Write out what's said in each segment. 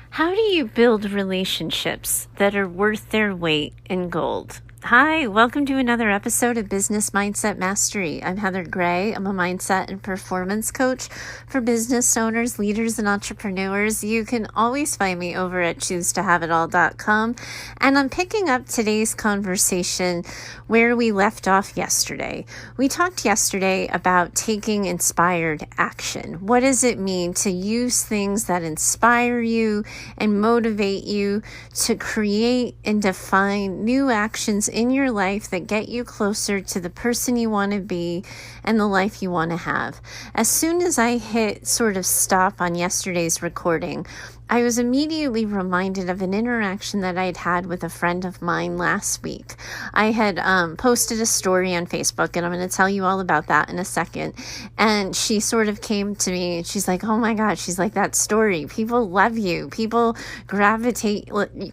How do you build relationships that are worth their weight in gold? Hi, welcome to another episode of Business Mindset Mastery. I'm Heather Gray. I'm a mindset and performance coach for business owners, leaders, and entrepreneurs. You can always find me over at choosetohaveitall.com. And I'm picking up today's conversation where we left off yesterday. We talked yesterday about taking inspired action. What does it mean to use things that inspire you and motivate you to create and define new actions in your life that get you closer to the person you want to be and the life you want to have? As soon as I hit sort of stop on yesterday's recording, I was immediately reminded of an interaction that I'd had with a friend of mine last week. I had posted a story on Facebook, and I'm going to tell you all about that in a second. And she sort of came to me, and she's like, oh my God, she's like, that story, people love you. People gravitate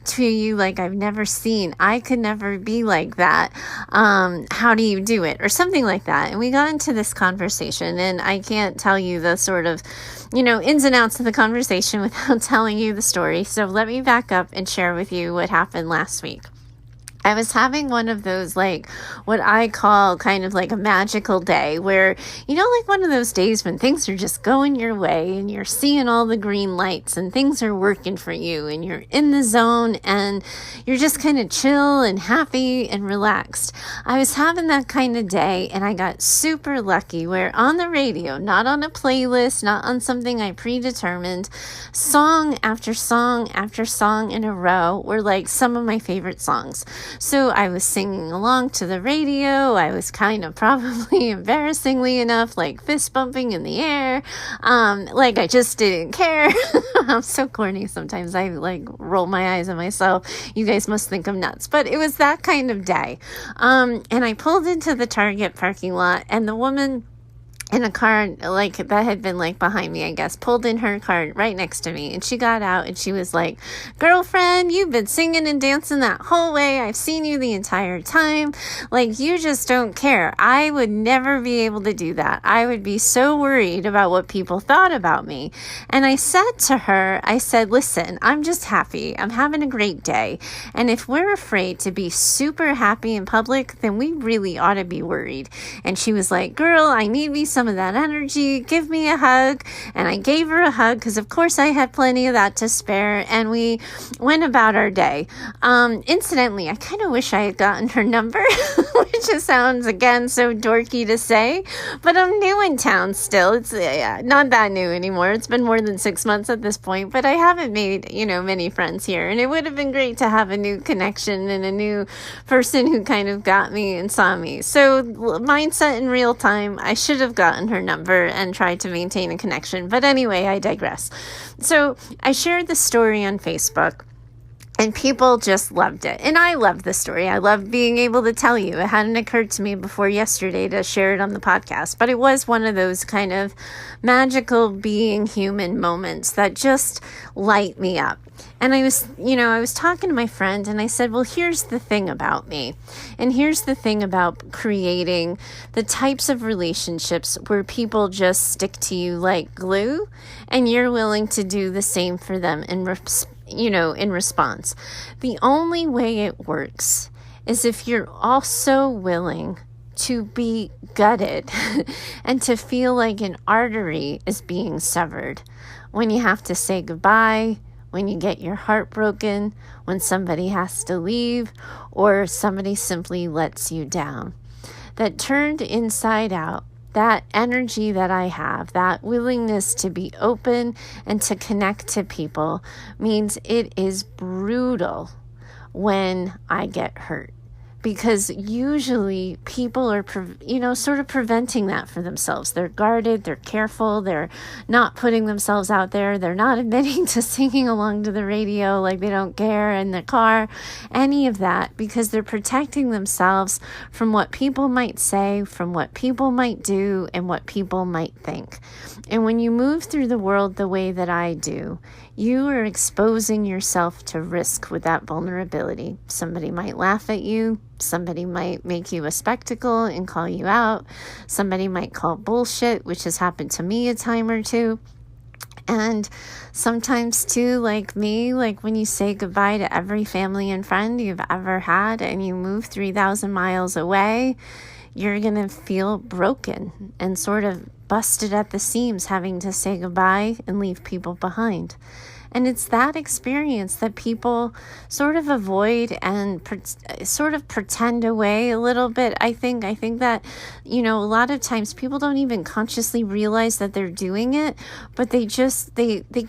to you like I've never seen. I could never be like that. How do you do it? Or something like that. And we got into this conversation, and I can't tell you the sort of, ins and outs of the conversation without telling you the story. So let me back up and share with you what happened last week. I was having one of those, what I call kind of like a magical day where, like one of those days when things are just going your way and you're seeing all the green lights and things are working for you and you're in the zone and you're just kind of chill and happy and relaxed. I was having that kind of day, and I got super lucky where on the radio, not on a playlist, not on something I predetermined, song after song after song in a row were like some of my favorite songs. So I was singing along to the radio. I was kind of probably embarrassingly enough, fist bumping in the air. I just didn't care. I'm so corny sometimes. I roll my eyes at myself. You guys must think I'm nuts. But it was that kind of day. And I pulled into the Target parking lot, and the woman in a car that had been behind me, I guess, pulled in her car right next to me, and she got out and she was like, girlfriend, you've been singing and dancing that whole way. I've seen you the entire time. You just don't care. I would never be able to do that. I would be so worried about what people thought about me. And I said to her, I said, listen, I'm just happy. I'm having a great day. And if we're afraid to be super happy in public, then we really ought to be worried. And she was like, girl, I need me some of that energy. Give me a hug. And I gave her a hug because of course I had plenty of that to spare, and we went about our day. Incidentally, I kind of wish I had gotten her number, which just sounds again so dorky to say, but I'm new in town still. It's not that new anymore. It's been more than 6 months at this point, but I haven't made many friends here, and it would have been great to have a new connection and a new person who kind of got me and saw me. So mindset in real time, I should have gotten her number and tried to maintain a connection. But anyway, I digress. So I shared the story on Facebook, and people just loved it. And I loved the story. I loved being able to tell you. It hadn't occurred to me before yesterday to share it on the podcast, but it was one of those kind of magical being human moments that just light me up. And I was talking to my friend, and I said, well, here's the thing about me. And here's the thing about creating the types of relationships where people just stick to you like glue, and you're willing to do the same for them in response. The only way it works is if you're also willing to be gutted and to feel like an artery is being severed when you have to say goodbye, when you get your heart broken, when somebody has to leave, or somebody simply lets you down. That turned inside out, that energy that I have, that willingness to be open and to connect to people means it is brutal when I get hurt. Because usually people are, sort of preventing that for themselves. They're guarded, they're careful, they're not putting themselves out there, they're not admitting to singing along to the radio like they don't care in the car, any of that, because they're protecting themselves from what people might say, from what people might do, and what people might think. And when you move through the world the way that I do, you are exposing yourself to risk with that vulnerability. Somebody might laugh at you. Somebody might make you a spectacle and call you out. Somebody might call bullshit, which has happened to me a time or two. And sometimes too, like me, like when you say goodbye to every family and friend you've ever had and you move 3,000 miles away, you're going to feel broken and sort of busted at the seams, having to say goodbye and leave people behind. And it's that experience that people sort of avoid and sort of pretend away a little bit. I think that, a lot of times people don't even consciously realize that they're doing it, but they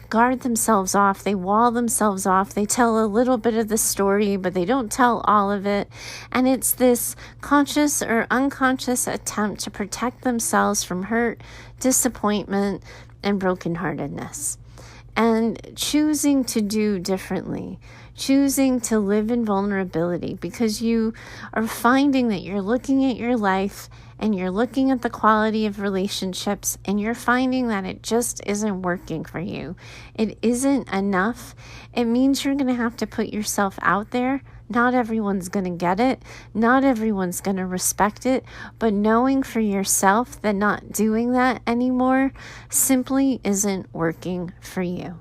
guard themselves off. They wall themselves off. They tell a little bit of the story, but they don't tell all of it. And it's this conscious or unconscious attempt to protect themselves from hurt, disappointment, and brokenheartedness. And choosing to do differently, choosing to live in vulnerability, because you are finding that you're looking at your life and you're looking at the quality of relationships and you're finding that it just isn't working for you. It isn't enough. It means you're going to have to put yourself out there. Not everyone's going to get it. Not everyone's going to respect it. But knowing for yourself that not doing that anymore simply isn't working for you.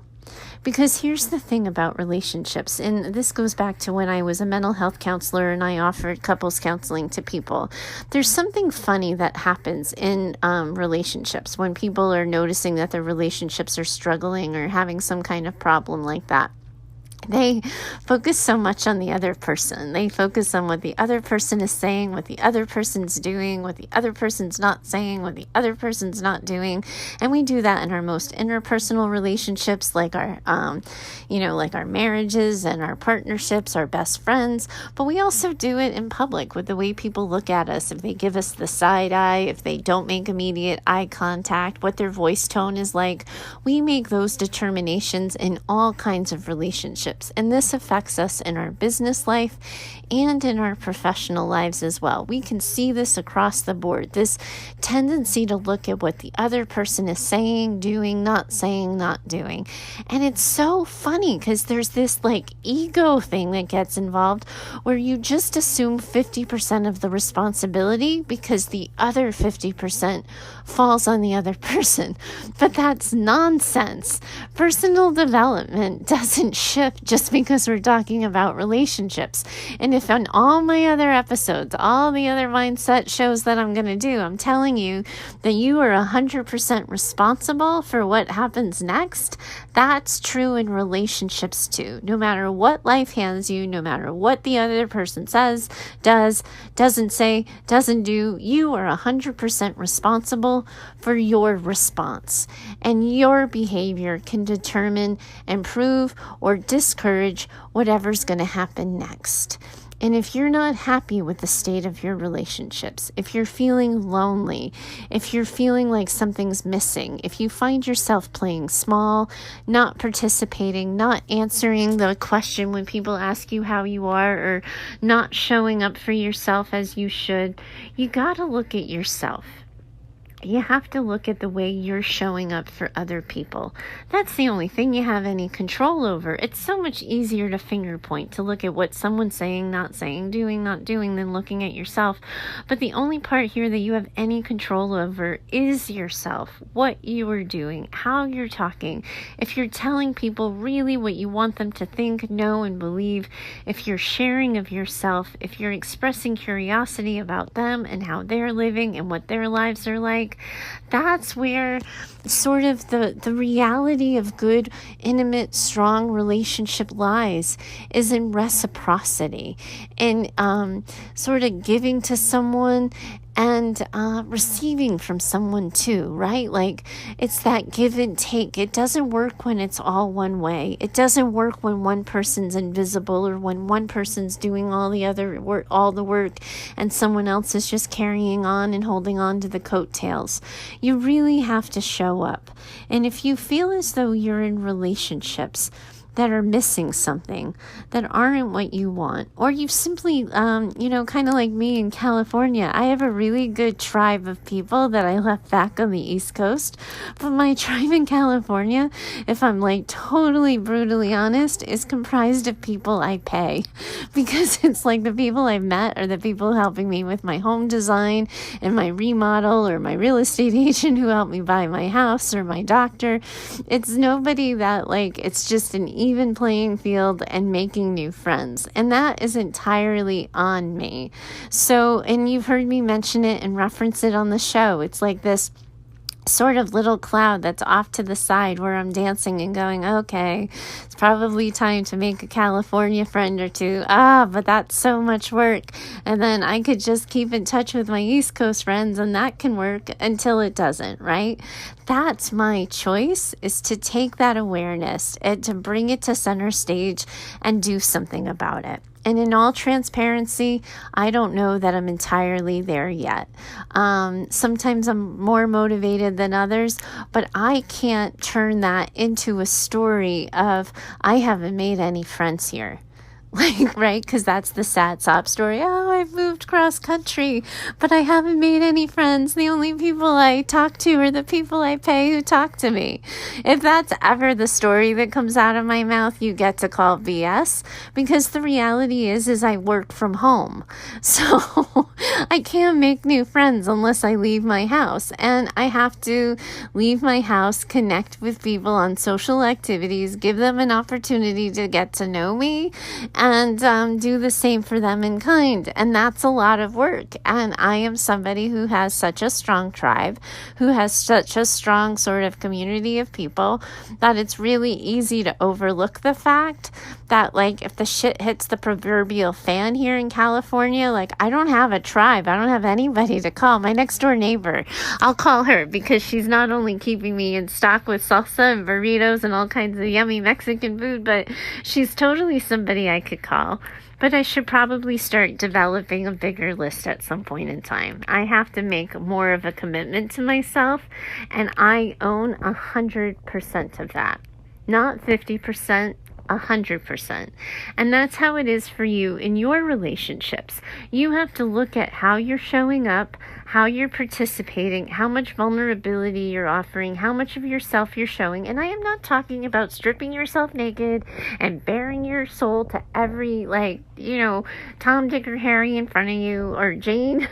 Because here's the thing about relationships, and this goes back to when I was a mental health counselor and I offered couples counseling to people. There's something funny that happens in relationships when people are noticing that their relationships are struggling or having some kind of problem like that. They focus so much on the other person. They focus on what the other person is saying, what the other person's doing, what the other person's not saying, what the other person's not doing. And we do that in our most interpersonal relationships, like our, like our marriages and our partnerships, our best friends. But we also do it in public with the way people look at us. If they give us the side eye, if they don't make immediate eye contact, what their voice tone is like, we make those determinations in all kinds of relationships. And this affects us in our business life and in our professional lives as well. We can see this across the board, this tendency to look at what the other person is saying, not doing. And it's so funny because there's this like ego thing that gets involved where you just assume 50% of the responsibility because the other 50% falls on the other person. But that's nonsense. Personal development doesn't shift just because we're talking about relationships. And if on all my other episodes, all the other mindset shows that I'm going to do, I'm telling you that you are 100% responsible for what happens next, that's true in relationships too. No matter what life hands you, no matter what the other person says, does, doesn't say, doesn't do, you are 100% responsible for your response. And your behavior can determine, improve, or discourage whatever's going to happen next. And if you're not happy with the state of your relationships, if you're feeling lonely, if you're feeling like something's missing, if you find yourself playing small, not participating, not answering the question when people ask you how you are, or not showing up for yourself as you should, you got to look at yourself. You have to look at the way you're showing up for other people. That's the only thing you have any control over. It's so much easier to finger point, to look at what someone's saying, not doing, not doing, than looking at yourself. But the only part here that you have any control over is yourself, what you are doing, how you're talking. If you're telling people really what you want them to think, know, and believe, if you're sharing of yourself, if you're expressing curiosity about them and how they're living and what their lives are like, that's where sort of the reality of good, intimate, strong relationship lies, is in reciprocity, in sort of giving to someone and receiving from someone too, right? Like, it's that give and take. It doesn't work when it's all one way. It doesn't work when one person's invisible, or when one person's doing all the work and someone else is just carrying on and holding on to the coattails. You really have to show up. And if you feel as though you're in relationships that are missing something, that aren't what you want. Or you simply, kind of like me in California, I have a really good tribe of people that I left back on the East Coast. But my tribe in California, if I'm like totally brutally honest, is comprised of people I pay. Because it's like the people I've met are the people helping me with my home design and my remodel, or my real estate agent who helped me buy my house, or my doctor. It's nobody that it's just an even playing field and making new friends. And that is entirely on me. So, and you've heard me mention it and reference it on the show. It's like this sort of little cloud that's off to the side where I'm dancing and going, okay, it's probably time to make a California friend or two. But that's so much work. And then I could just keep in touch with my East Coast friends, and that can work until it doesn't, right? That's my choice, is to take that awareness and to bring it to center stage and do something about it. And in all transparency, I don't know that I'm entirely there yet. Sometimes I'm more motivated than others, but I can't turn that into a story of, I haven't made any friends here. Right? Because that's the sad sob story. Oh, I've moved cross country, but I haven't made any friends. The only people I talk to are the people I pay who talk to me. If that's ever the story that comes out of my mouth, you get to call BS, because the reality is I work from home. So I can't make new friends unless I leave my house, and I have to leave my house, connect with people on social activities, give them an opportunity to get to know me, and do the same for them in kind. And that's a lot of work. And I am somebody who has such a strong tribe, who has such a strong sort of community of people, that it's really easy to overlook the fact that, if the shit hits the proverbial fan here in California, I don't have a tribe. I don't have anybody to call. My next door neighbor, I'll call her, because she's not only keeping me in stock with salsa and burritos and all kinds of yummy Mexican food, but she's totally somebody I could call. But I should probably start developing a bigger list at some point in time. I have to make more of a commitment to myself, and I own 100% of that. Not 50%, 100%. And that's how it is for you in your relationships. You have to look at how you're showing up, how you're participating, how much vulnerability you're offering, how much of yourself you're showing. And I am not talking about stripping yourself naked and baring your soul to every, Tom, Dick, or Harry in front of you, or Jane.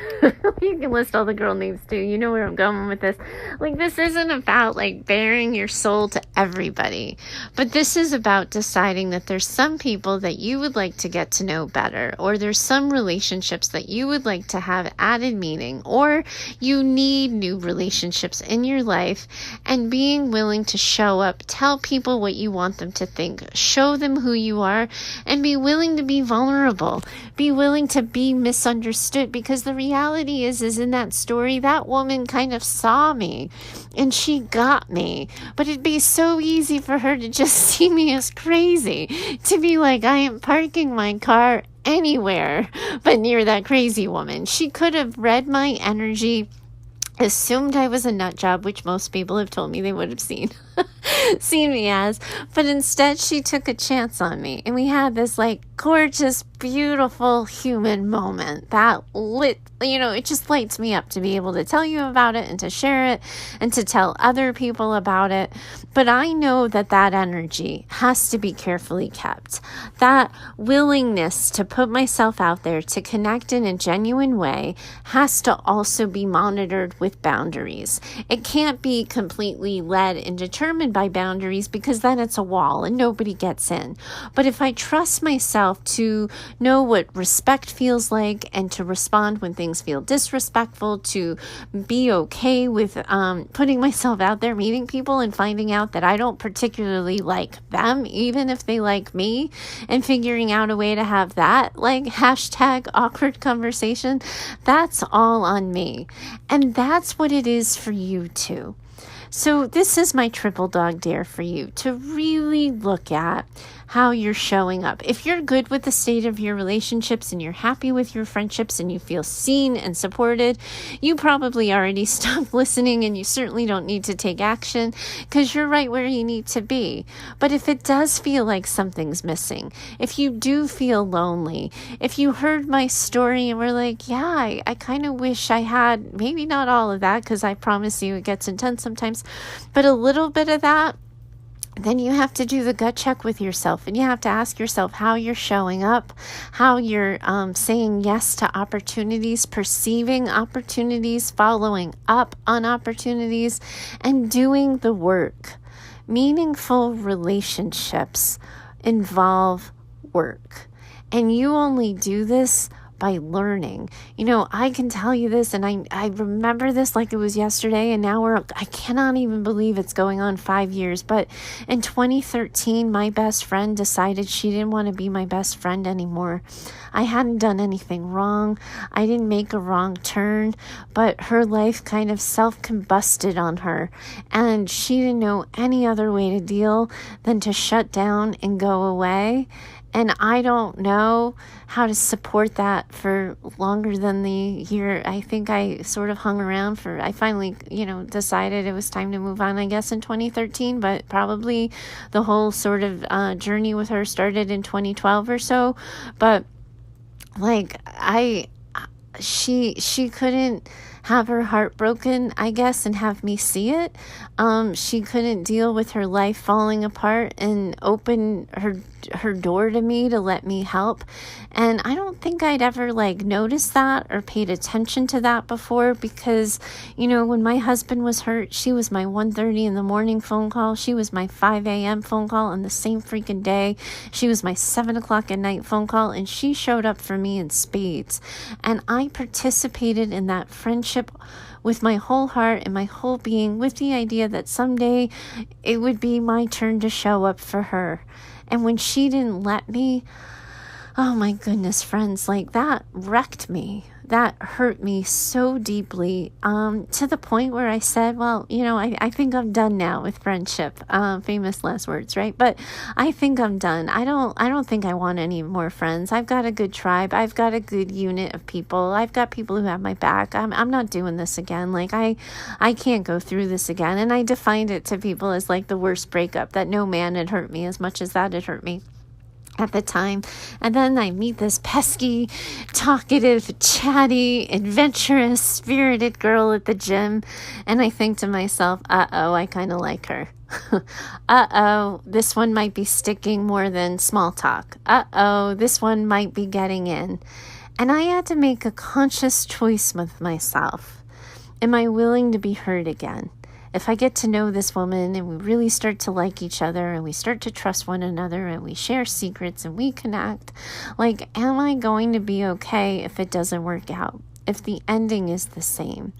You can list all the girl names too. You know where I'm going with this. This isn't about baring your soul to everybody, but this is about deciding that there's some people that you would like to get to know better, or there's some relationships that you would like to have added meaning, or you need new relationships in your life, and being willing to show up, tell people what you want them to think, show them who you are, and be willing to be vulnerable, be willing to be misunderstood, because the reality is in that story, that woman kind of saw me and she got me, but it'd be so easy for her to just see me as crazy, to be like, I am parking my car anywhere but near that crazy woman. She could have read my energy, assumed I was a nut job, which most people have told me they would have seen me as, but instead she took a chance on me, and we had this gorgeous, beautiful human moment that lit, it just lights me up to be able to tell you about it and to share it and to tell other people about it. But I know that energy has to be carefully kept. That willingness to put myself out there, to connect in a genuine way, has to also be monitored with boundaries. It can't be completely led and determined by boundaries, because then it's a wall and nobody gets in. But if I trust myself to know what respect feels like, and to respond when things feel disrespectful, to be okay with putting myself out there, meeting people, and finding out that I don't particularly like them, even if they like me, and figuring out a way to have that hashtag awkward conversation, that's all on me. And that's what it is for you too. So this is my triple dog dare for you, to really look at how you're showing up. If you're good with the state of your relationships and you're happy with your friendships and you feel seen and supported, you probably already stopped listening, and you certainly don't need to take action because you're right where you need to be. But if it does feel like something's missing, if you do feel lonely, if you heard my story and were like, yeah, I kind of wish I had, maybe not all of that, because I promise you it gets intense sometimes, but a little bit of that, then you have to do the gut check with yourself, and you have to ask yourself how you're showing up, how you're saying yes to opportunities, perceiving opportunities, following up on opportunities, and doing the work. Meaningful relationships involve work, and you only do this by learning. I can tell you this, and I remember this like it was yesterday, and now I cannot even believe it's going on 5 years. But in 2013, my best friend decided she didn't want to be my best friend anymore. I hadn't done anything wrong. I didn't make a wrong turn, but her life kind of self-combusted on her, and she didn't know any other way to deal than to shut down and go away. And I don't know how to support that for longer than the year. I think I sort of hung around I finally, decided it was time to move on, I guess, in 2013, but probably the whole sort of journey with her started in 2012 or so. But she couldn't have her heart broken, I guess, and have me see it. She couldn't deal with her life falling apart and open her door to me to let me help. And I don't think I'd ever noticed that or paid attention to that before, because when my husband was hurt, she was my 1:30 in the morning phone call. She was my 5 a.m. phone call on the same freaking day. She was my 7 o'clock at night phone call, and she showed up for me in spades. And I participated in that friendship with my whole heart and my whole being, with the idea that someday it would be my turn to show up for her. And when she didn't let me, oh my goodness, friends, that wrecked me. That hurt me so deeply, to the point where I said, well, I think I'm done now with friendship. Famous last words, right? But I think I'm done. I don't think I want any more friends. I've got a good tribe. I've got a good unit of people. I've got people who have my back. I'm not doing this again. I can't go through this again. And I defined it to people as the worst breakup, that no man had hurt me as much as that had hurt me at the time. And then I meet this pesky, talkative, chatty, adventurous, spirited girl at the gym, and I think to myself, I kind of like her. This one might be sticking more than small talk. This one might be getting in. And I had to make a conscious choice with myself. Am I willing to be hurt again? If I get to know this woman and we really start to like each other and we start to trust one another and we share secrets and we connect, am I going to be okay if it doesn't work out? If the ending is the same?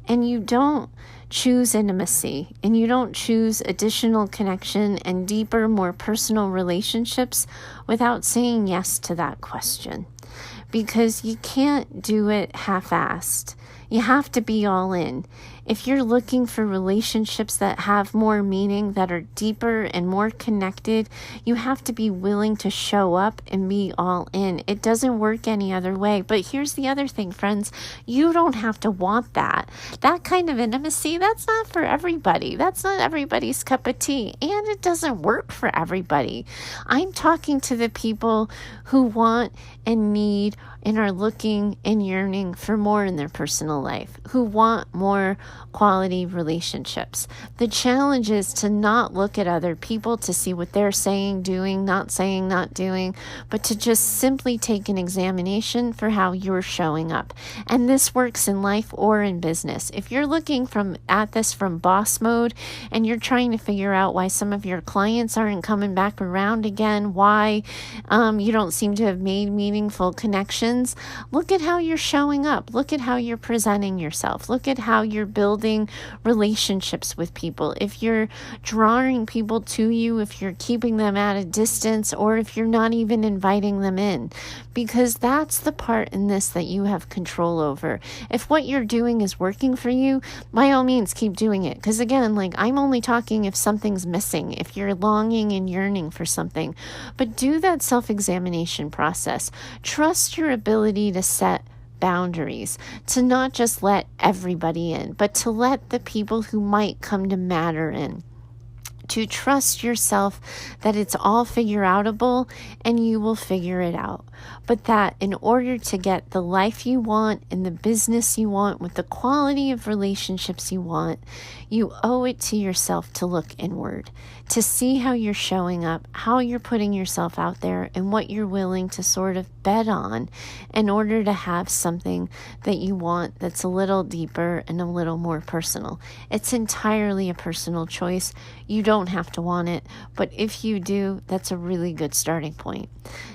And you don't choose intimacy, and you don't choose additional connection and deeper, more personal relationships without saying yes to that question. Because you can't do it half-assed. You have to be all in. If you're looking for relationships that have more meaning, that are deeper and more connected, you have to be willing to show up and be all in. It doesn't work any other way. But here's the other thing, friends. You don't have to want that. That kind of intimacy, that's not for everybody. That's not everybody's cup of tea. And it doesn't work for everybody. I'm talking to the people who want and need and are looking and yearning for more in their personal life, who want more quality relationships. The challenge is to not look at other people to see what they're saying, doing, not saying, not doing, but to just simply take an examination for how you're showing up. And this works in life or in business. If you're looking at this from boss mode and you're trying to figure out why some of your clients aren't coming back around again, why you don't seem to have made meaningful connections, look at how you're showing up. Look at how you're presenting presenting yourself. Look at how you're building relationships with people. If you're drawing people to you, if you're keeping them at a distance, or if you're not even inviting them in, because that's the part in this that you have control over. If what you're doing is working for you, by all means, keep doing it. Because again, like, I'm only talking if something's missing, if you're longing and yearning for something. But do that self-examination process. Trust your ability to set boundaries, to not just let everybody in, but to let the people who might come to matter in. To trust yourself that it's all figure outable and you will figure it out. But that in order to get the life you want and the business you want with the quality of relationships you want, you owe it to yourself to look inward, to see how you're showing up, how you're putting yourself out there, and what you're willing to sort of bet on in order to have something that you want that's a little deeper and a little more personal. It's entirely a personal choice. You don't have to want it, but if you do, that's a really good starting point.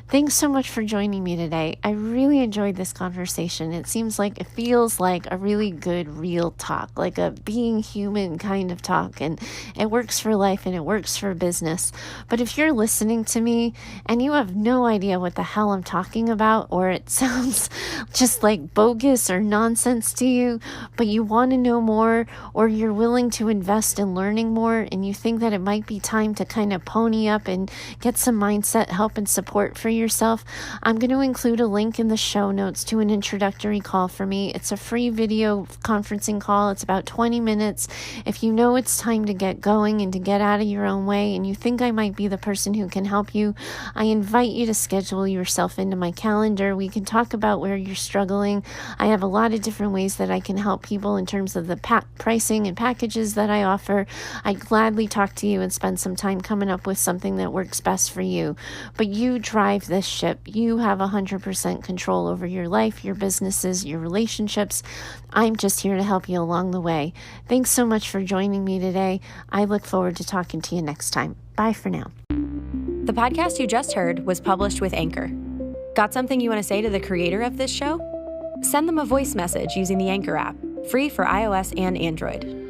Thanks so much for joining me today. I really enjoyed this conversation. It feels like a really good real talk, like a being human kind of talk, and it works for life and it works for business. But if you're listening to me and you have no idea what the hell I'm talking about, or it sounds just like bogus or nonsense to you, but you want to know more, or you're willing to invest in learning more, and you think that it might be time to kind of pony up and get some mindset help and support for yourself, I'm going to include a link in the show notes to an introductory call for me. It's a free video conferencing call. It's about 20 minutes. If you know it's time to get going and to get out of your own way, and you think I might be the person who can help you, I invite you to schedule yourself into my calendar. We can talk about where you're struggling. I have a lot of different ways that I can help people in terms of the pricing and packages that I offer. I'd gladly talk to you and spend some time coming up with something that works best for you. But you drive this ship. You have 100% control over your life, your businesses, your relationships. I'm just here to help you along the way. Thanks so much for joining me today. I look forward to talking to you next time. Bye for now. The podcast you just heard was published with Anchor. Got something you want to say to the creator of this show? Send them a voice message using the Anchor app, free for iOS and Android.